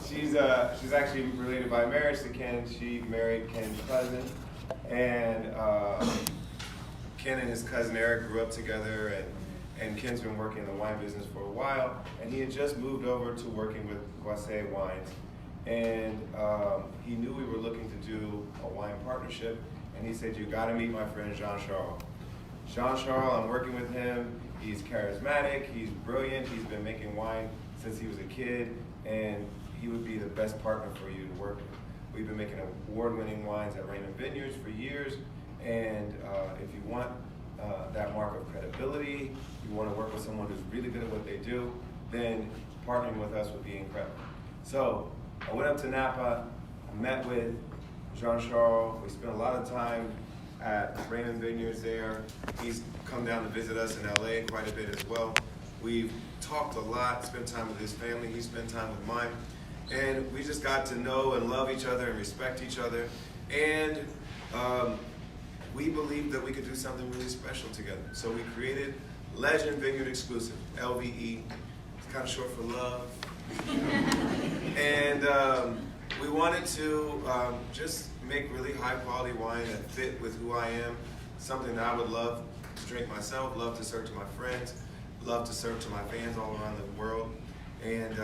She's actually related by marriage to Ken. She married Ken's cousin, and Ken and his cousin Eric grew up together, and Ken's been working in the wine business for a while, and he had just moved over to working with Guasse Wines, and he knew we were looking to do a wine partnership, and he said, "You got to meet my friend Jean-Charles." Jean-Charles, I'm working with him. He's charismatic, he's brilliant, he's been making wine since he was a kid, and he would be the best partner for you to work with. We've been making award-winning wines at Raymond Vineyards for years, and if you want that mark of credibility, you want to work with someone who's really good at what they do, then partnering with us would be incredible. So I went up to Napa, I met with Jean-Charles, we spent a lot of time at Raymond Vineyards there. He's come down to visit us in LA quite a bit as well. We've talked a lot, spent time with his family, he spent time with mine, and we just got to know and love each other and respect each other, and we believed that we could do something really special together. So we created Legend Vineyard Exclusive, LVE. It's kind of short for love. And we wanted to just make really high quality wine that fit with who I am, something that I would love to drink myself, love to serve to my friends, love to serve to my fans all around the world. And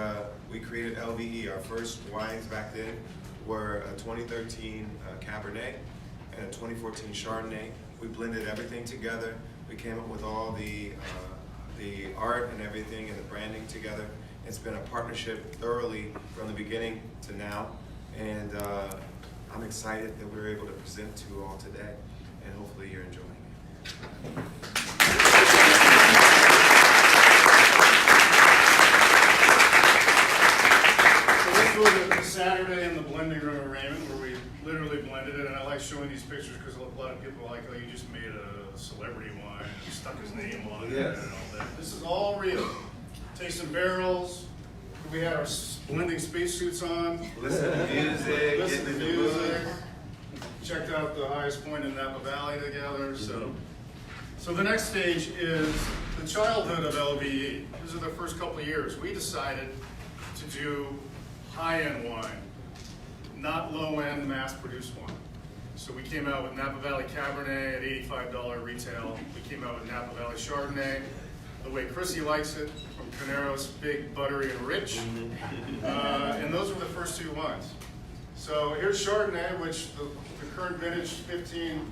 we created LVE. Our first wines back then were a 2013 Cabernet and a 2014 Chardonnay. We blended everything together. We came up with all the art and everything and the branding together. It's been a partnership thoroughly from the beginning to now. And I'm excited that we were able to present to you all today, and hopefully you're enjoying it. So this was a Saturday in the blending room at Raymond where we literally blended it, and I like showing these pictures because a lot of people are like, oh, you just made a celebrity wine and stuck his name on it and all that. This is all real. Tasting barrels. We had our blending spacesuits on. Listen to music, Listen to get in the music. mood. Checked out the highest point in Napa Valley together. So the next stage is the childhood of LVE. These are the first couple of years. We decided to do high-end wine, not low-end mass-produced wine. So we came out with Napa Valley Cabernet at $85 retail. We came out with Napa Valley Chardonnay, the way Chrissy likes it, from Carneros, big, buttery, and rich. And those were the first two wines. So here's Chardonnay, which the current vintage 15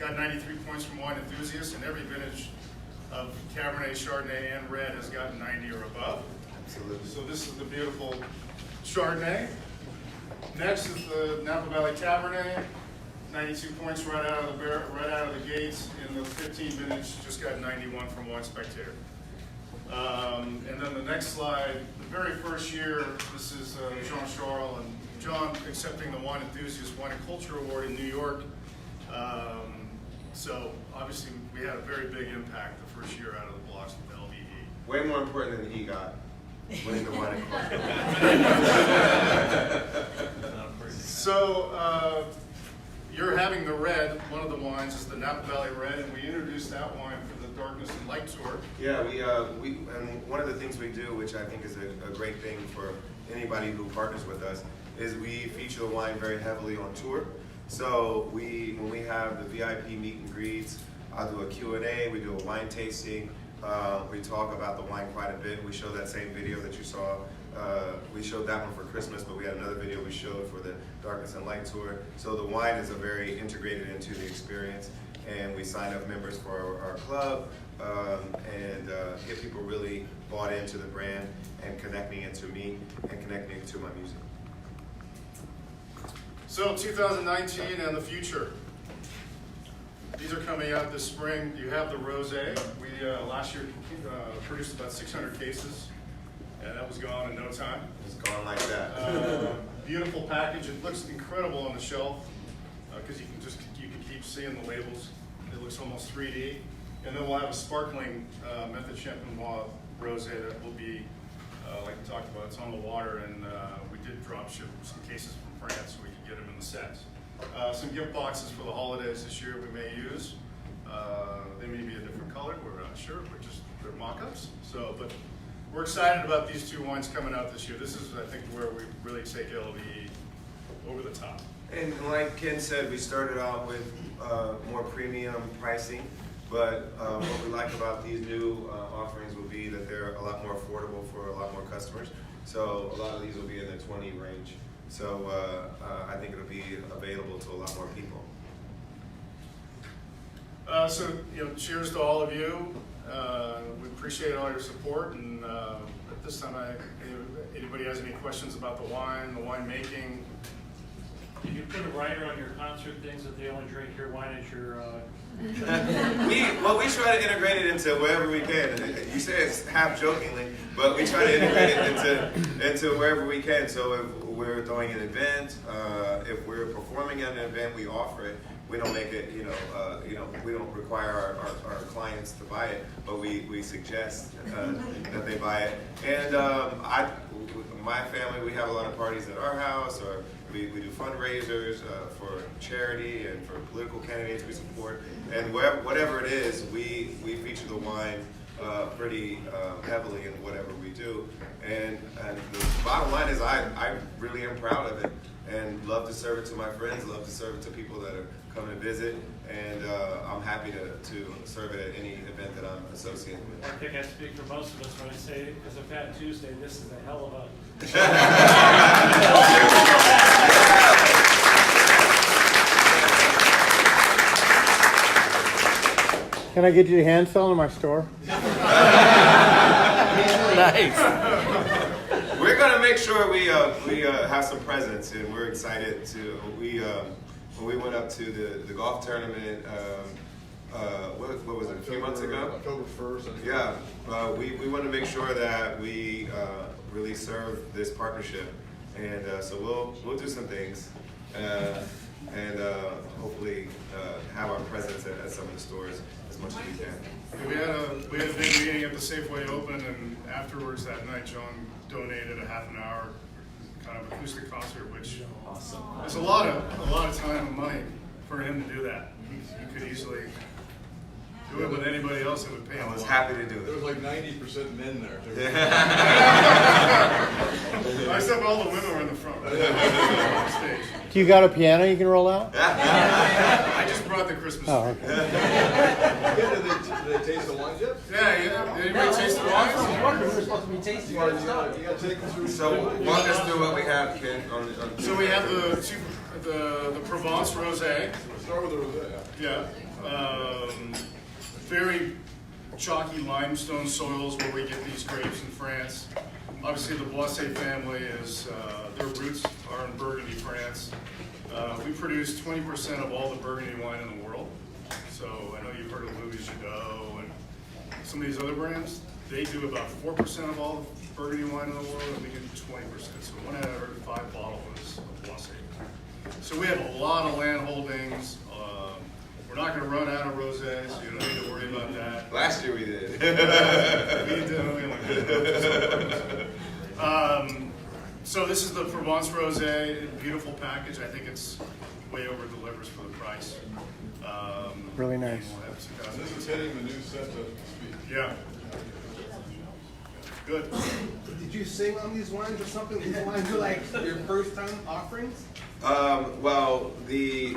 got 93 points from Wine Enthusiast, and every vintage of Cabernet, Chardonnay, and Red has gotten 90 or above. Absolutely. So this is the beautiful Chardonnay. Next is the Napa Valley Cabernet, 92 points right out of the gates. In the 15 vintage, just got 91 from Wine Spectator. And then the next slide, the very first year, this is Jean-Charles and John accepting the Wine Enthusiast Wine and Culture Award in New York. So obviously we had a very big impact the first year out of the blocks with LVE. Way more important than he got, winning the wine and culture. So you're having the red, one of the wines is the Napa Valley Red, and we introduced that wine for the Darkness and Light Tour. Yeah, and one of the things we do, which I think is a great thing for anybody who partners with us, is we feature the wine very heavily on tour. So when we have the VIP meet and greets, I'll do a Q&A, we do a wine tasting, we talk about the wine quite a bit. We show that same video that you saw. We showed that one for Christmas, but we had another video we showed for the Darkness and Light Tour. So the wine is very integrated into the experience, and we sign up members for our club and get people really bought into the brand and connecting it to me and connecting it to my music. So 2019 and the future. These are coming out this spring. You have the Rosé. We last year produced about 600 cases, and that was gone in no time. It's gone like that. Beautiful package. It looks incredible on the shelf because you can keep seeing the labels. It looks almost 3D. And then we'll have a sparkling Method Champenois Rosé that will be, like we talked about, it's on the water, and we did drop ship some cases from France so we could get them in the sets. Some gift boxes for the holidays this year we may use. They may be a different color, we're not sure, they're mock-ups. So, but we're excited about these two wines coming out this year. This is, I think, where we really take LVE over the top. And like Ken said, we started out with more premium pricing, but what we like about these new offerings will be that they're a lot more affordable for a lot more customers. So a lot of these will be in the 20 range. So I think it'll be available to a lot more people. So, cheers to all of you. We appreciate all your support, and at this time, anybody has any questions about the wine making? Did you put a rider on your concert things that they only drink your wine at your? we try to integrate it into wherever we can. You say it's half jokingly, but we try to integrate it into wherever we can. So if we're throwing an event, if we're performing at an event, we offer it. We don't make it, we don't require our clients to buy it, but we suggest that they buy it. And my family, we have a lot of parties at our house, or we do fundraisers for charity and for political candidates we support. And whatever it is, we feature the wine pretty heavily in whatever we do. And the bottom line is I really am proud of it and love to serve it to my friends, love to serve it to people that are coming to visit, and I'm happy to serve it at any event that I'm associated with. I think I speak for most of us when I say, as a Fat Tuesday, this is a hell of a... Can I get you to hand sell in my store? Nice. We're gonna make sure we have some presents, and we're excited to. When we went up to the golf tournament, what was it, a few months ago? October 1st. Yeah, we want to make sure that we really serve this partnership, and so we'll do some things, and hopefully have our presence at some of the stores as much as we can. We had a big meeting at the Safeway Open, and afterwards that night, John donated a half an hour kind of acoustic concert, which is a lot of time and money for him to do that. He could easily do it with anybody else that would pay him. I was happy to do There was it. like 90% men there. Except all the women were in the front, on stage. Do you got a piano you can roll out? I just brought the Christmas tree. Oh, okay. Did they taste the wines yet? Yeah. Did anybody taste the wines? We're supposed to be tasting You gotta take them through. So walk us through what we have, Ken. So we have the Provence Rosé. Start with the rosé. Yeah. Very chalky limestone soils where we get these grapes in France. Obviously, the Boisset family is, their roots are in Burgundy, France. We produce 20% of all the Burgundy wine in the world. So I know you've heard of Louis Jadot and some of these other brands. They do about 4% of all the Burgundy wine in the world, and we do 20%. So 1 out of every 5 bottles is of Boisset. So we have a lot of land holdings. We're not going to run out of rosés, so you don't need to worry about that. Last year we did. We did. So this is the Provence Rosé, beautiful package. I think it's way over delivers for the price. Really nice. We'll have some And guys- this is hitting the new set to speed. Yeah. Good. Did you sing on these wines or something? These wines are like your first time offerings? Well, the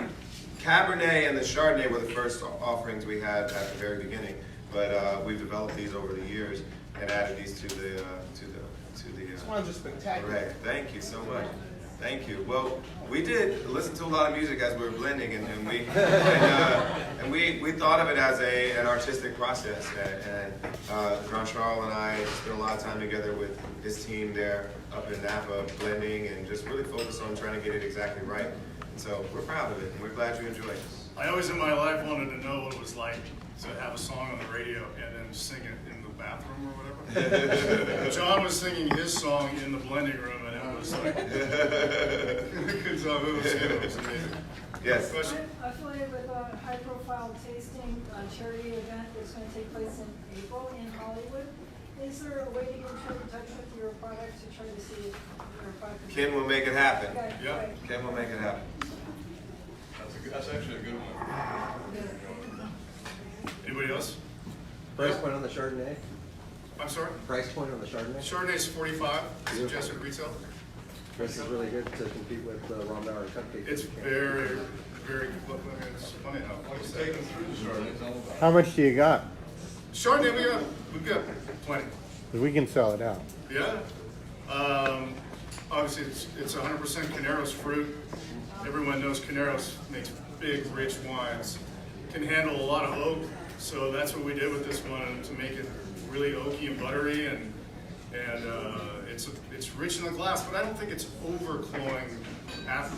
Cabernet and the Chardonnay were the first offerings we had at the very beginning, but we've developed these over the years and added these to the These wines are spectacular. correct. Thank you so much. Thank you. Well, we did listen to a lot of music as we were blending, and we thought of it as an artistic process. And Jean Charles and I spent a lot of time together with his team there up in Napa, blending and just really focused on trying to get it exactly right. And so we're proud of it, and we're glad you enjoy it. I always in my life wanted to know what it was like to have a song on the radio and then sing it in the bathroom or whatever. John was singing his song in the blending room, and it was like, couldn't tell who was singing. It was amazing. Yes. Question? I'm affiliated with a high-profile tasting charity event that's going to take place in April in Hollywood. Is there a way to get in touch with your product to try to see if your product? Ken will make it happen. Okay, Yeah. great. Ken will make it happen. That's actually a good one. Anybody else? Price point on the Chardonnay? I'm sorry? Price point on the Chardonnay? Chardonnay's 45, suggested retail. This is really good to compete with Rombauer and Cupcake. It's very, very, it's funny how. Let's take them through the Chardonnay. Tell them about it. How much do you got? Chardonnay, we've got plenty. 'Cause we can sell it out. Yeah. Obviously, it's 100% Caneros fruit. Everyone knows Caneros makes big, rich wines. Can handle a lot of oak, so that's what we did with this one to make it really oaky and buttery, and it's rich in the glass, but I don't think it's overclowing. After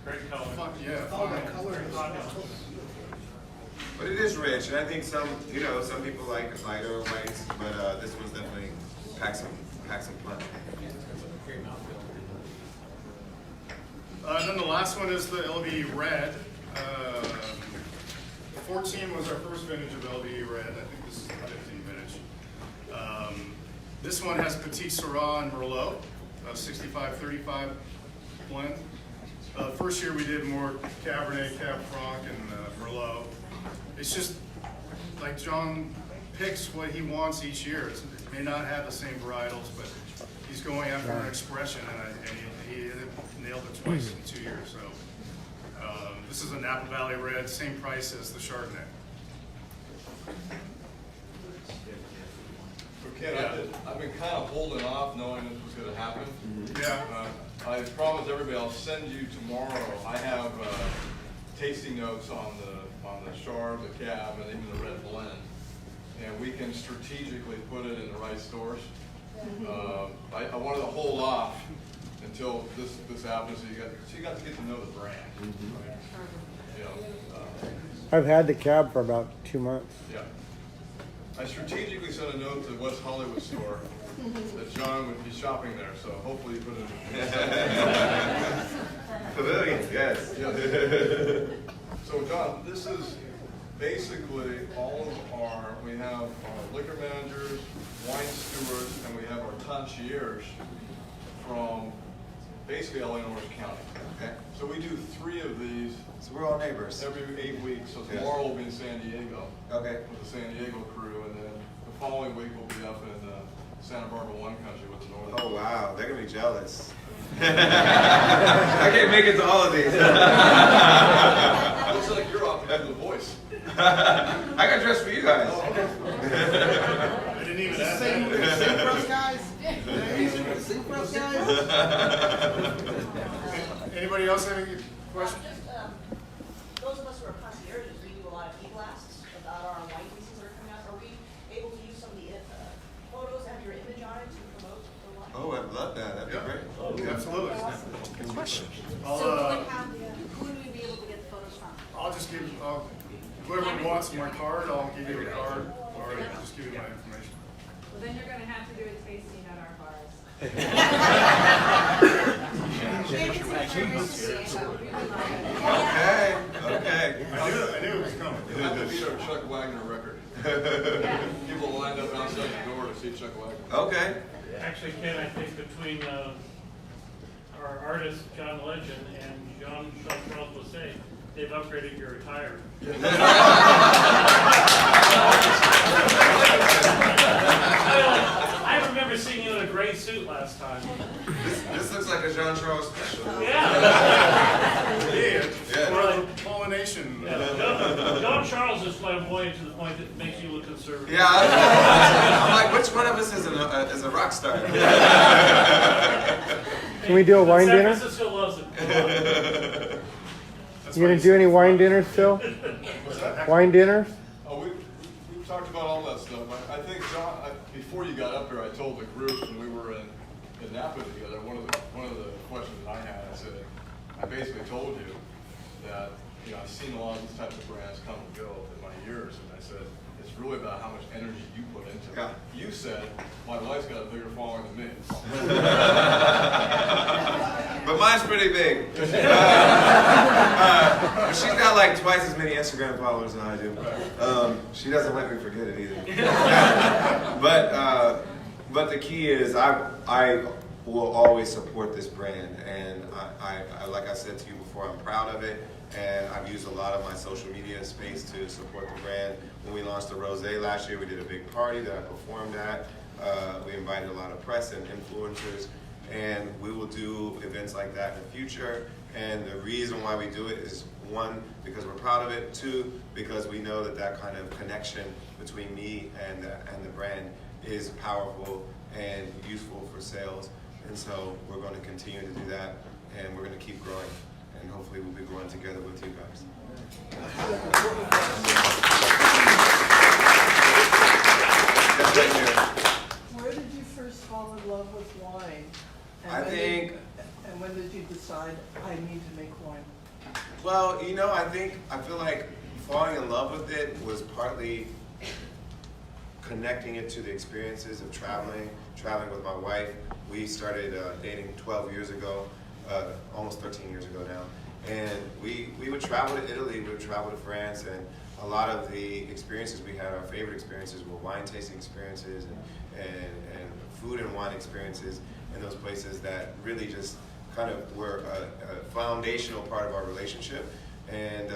Great color. yeah. But it is rich, and I think some people like lighter whites, but this one's definitely packs some punch. Then the last one is the LVE Red. 14 was our first vintage of LVE Red. I think this is the 15 vintage. This one has Petit Syrah and Merlot, 65-35 blend. First year we did more Cabernet, Cab Franc, and Merlot. It's just like John picks what he wants each year. It may not have the same varietals, but he's going after an expression, and he nailed it twice in 2 years. So this is a Napa Valley Red, same price as the Chardonnay. Ken, I've been kind of holding off knowing this was going to happen. Yeah. I promised everybody I'll send you tomorrow. I have tasting notes on the Chard, the Cab, and even the Red Blend, and we can strategically put it in the right stores. I wanted to hold off until this happens, so you got to get to know the brand. You know, I've had the cab for about 2 months. yeah. I strategically sent a note to the West Hollywood store that John would be shopping there, so hopefully you put it in. Pavilions, yes. Yes. So John, this is basically all of we have our liquor managers, wine stewards, and we have our concierge from basically LA and Orange County. Okay. So we do 3 of these So we're all neighbors. every 8 weeks. So Yeah. tomorrow we'll be in San Diego Okay. with the San Diego crew, and then the following week we'll be up in Santa Barbara Wine Country with the Northern. Oh wow, they're gonna be jealous. I can't make it to all of these. Looks like you're off to do the voice. I got dressed for you guys. I didn't even ask Sing that. for us, guys? Sing for us, guys? Anybody else have any questions? Just, those of us who are concierges, we do a lot of e-blasts about our wine pieces that are coming out. Are we able to use some of the photos that have your image on it to promote the wine? Oh, I'd love that. That'd be great. Absolutely. So I'll, who would we be able to get the photos from? I'll just give, whoever wants my card, I'll give you a card, or just give you my information. Well, then you're gonna have to do a tasting at our bars. Okay. Okay. I knew it was coming. You'll have to beat our Chuck Wagner record. People lined up outside the door to see Chuck Wagner. Okay. Actually, Ken, I think between our artist, John Legend, and Jean-Charles Boisset, they've upgraded your attire. I remember seeing you in a gray suit last time. This looks like a Jean-Charles special. Yeah. Yeah, pollination. John Charles is flamboyant to the point that it makes you look conservative. Yeah. I'm like, which one of us is a rock star? Can we do a wine San dinner? Francisco loves it. You gonna do any wine dinners, Phil? What's that? Wine dinners? Oh, we've talked about all that stuff. I think, John, before you got up here, I told the group when we were in Napa together, one of the questions I had, I said, I basically told you that, I've seen a lot of these types of brands come and go in my years, and I said, it's really about how much energy you put into it. Yeah. You said, my wife's got a bigger following than me. But mine's pretty big. She's got like twice as many Instagram followers than I do. She doesn't let me forget it either. But the key is I will always support this brand, and I like I said to you before, I'm proud of it. and I've used a lot of my social media space to support the brand. When we launched the Rosé last year, we did a big party that I performed at. We invited a lot of press and influencers, and we will do events like that in the future. And the reason why we do it is, one, because we're proud of it. Two, because we know that that kind of connection between me and the brand is powerful and useful for sales. And so we're going to continue to do that, and we're going to keep growing. And hopefully we'll be growing together with you guys. That's right here. Where did you first fall in love with wine? And I think. And when did you decide I need to make wine? Well, you know, I feel like falling in love with it was partly connecting it to the experiences of traveling with my wife. We started dating 12 years ago, almost 13 years ago now. And we would travel to Italy, we would travel to France, and a lot of the experiences we had, our favorite experiences were wine tasting experiences and food and wine experiences in those places that really just kind of were a foundational part of our relationship. And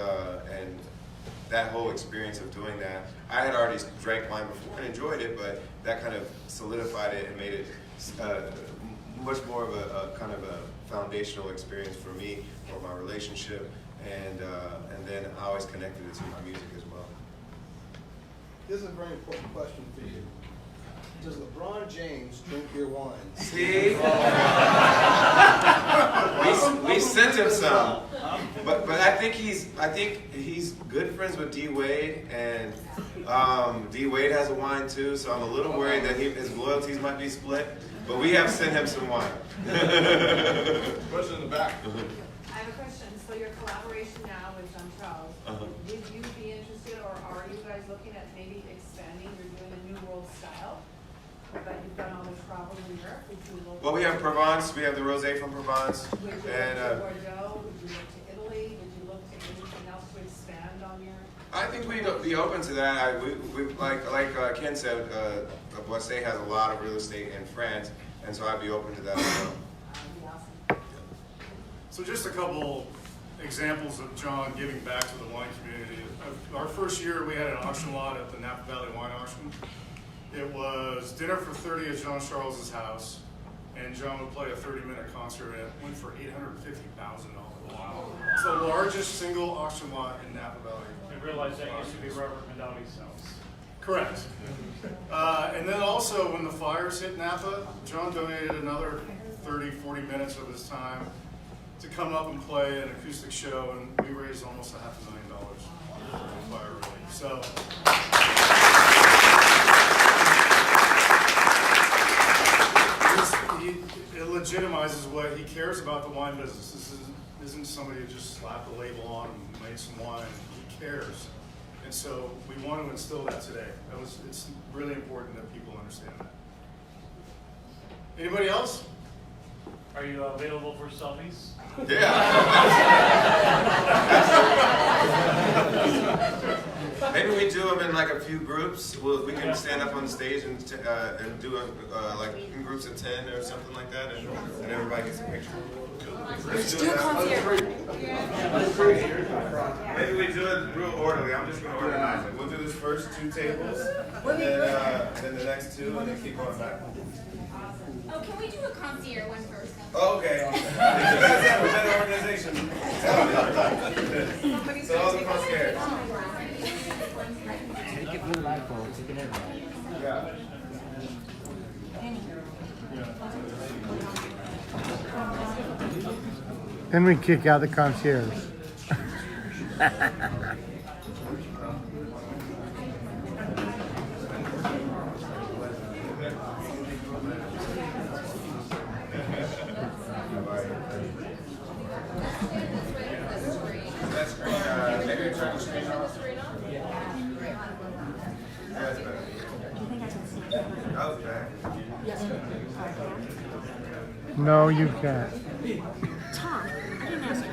that whole experience of doing that, I had already drank wine before and enjoyed it, but that kind of solidified it and made it much more of a kind of a foundational experience for me, for my relationship, and then I always connected it to my music as well. This is a very important question for you. Does LeBron James drink your wine? See? we sent him some, but I think he's good friends with D Wade, and D Wade has a wine too. So I'm a little worried that his loyalties might be split. But we have sent him some wine. Question in the back. I have a question. So your collaboration now with Jean Charles, would you be interested, or are you guys looking at maybe expanding? You're doing a New World style, but you've done all this travel in Europe. Would you look? Well, we have Provence. We have the Rosé from Provence. Would you look And to Bordeaux? Would you look to Italy? Would you look to anything else to expand on your? I think we'd be open to that. Like Ken said, Boissé has a lot of real estate in France, and so I'd be open to that as well. That'd be awesome. So just a couple examples of John giving back to the wine community. Our first year, we had an auction lot at the Napa Valley Wine Auction. It was dinner for 30 at Jean Charles's house, and John would play a 30-minute concert, and it went for $850,000. Wow. It's the largest single auction lot in Napa Valley. I realize that used to be Robert Mandati's house. Correct. And then also when the fires hit Napa, John donated another 30, 40 minutes of his time to come up and play an acoustic show, and we raised almost $500,000 for fire relief. So. It legitimizes what he cares about the wine business. This isn't somebody who just slapped a label on and made some wine. He cares. And so we want to instill that today. It's really important that people understand that. Anybody else? Are you available for selfies? Yeah. Maybe we do them in like a few groups. We can stand up on the stage and do like in groups of 10 or something like that, and everybody gets a picture. Let's do that. Maybe we do it real orderly. I'm just going to organize it. We'll do this first 2 tables, and then the next 2, and then keep going back. Oh, can we do a concierge one first? Okay. You guys have a better organization. So all the concierge. Take it with life, bro. Take it everywhere. Yeah. Then we kick out the concierge. That's great. Maybe turn the screen off. That's better. Okay. No, you can't. Tom, I didn't ask you.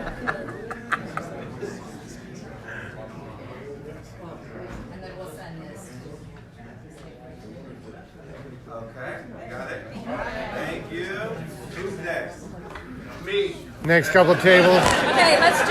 And then we'll send this. Okay, got it. Thank you. Who's next? Me. Next couple tables. Okay, let's